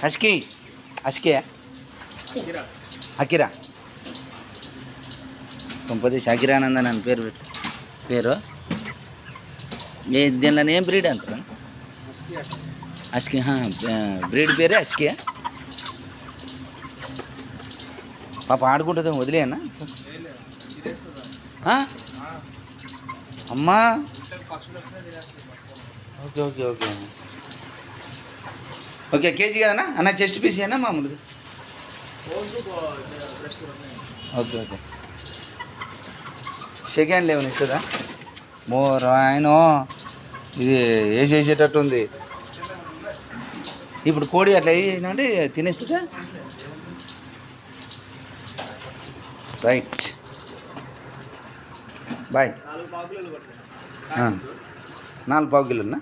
Husky husky Akira కొంపది Akira Nandan అని పేరు దీనిలో ఏం బ్రీడ్ అంటారు? హస్కీ బ్రీడ్ పేరే హస్కీ. పాప ఆడుకుంటుంది వదిలేనా? అమ్మా okay okay okay okay. KG కదన్నా అన్న? చెస్ట్ పీస్ అయినా మామూలుగా? Okay okay. సెకండ్ లెవెన్ ఇస్తుందా? మోర్ ఆయన ఇది వేసేసేటట్టు ఉంది. ఇప్పుడు కోడి అట్లా వేసినంటే తినేస్తుందా? Right bye. 4 పావు కిలోనా?